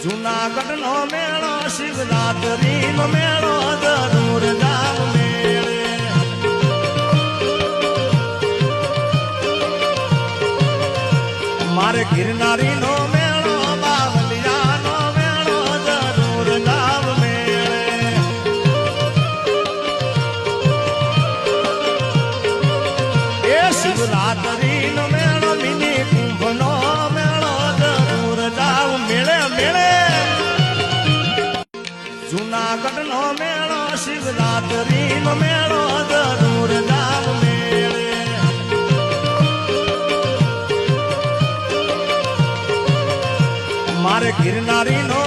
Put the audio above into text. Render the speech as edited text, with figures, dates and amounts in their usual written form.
જુનાગઢ નો મેળો શિવરાત્રી નો મેળો જરૂર જાવ મેળે મારે ગિરનારી નો મેળો બાવલિયા નો મેળો જરૂર જાવ મેળે એ શિવરાત્રી નો મેળો મિની કુંભ નો મેળો જરૂર જાવ મેળે મેળે જુનાગઢ નો મેળો શિવરાત્રી નો મેળો જરૂર જાવ મેળે મારે ગિરનારી નો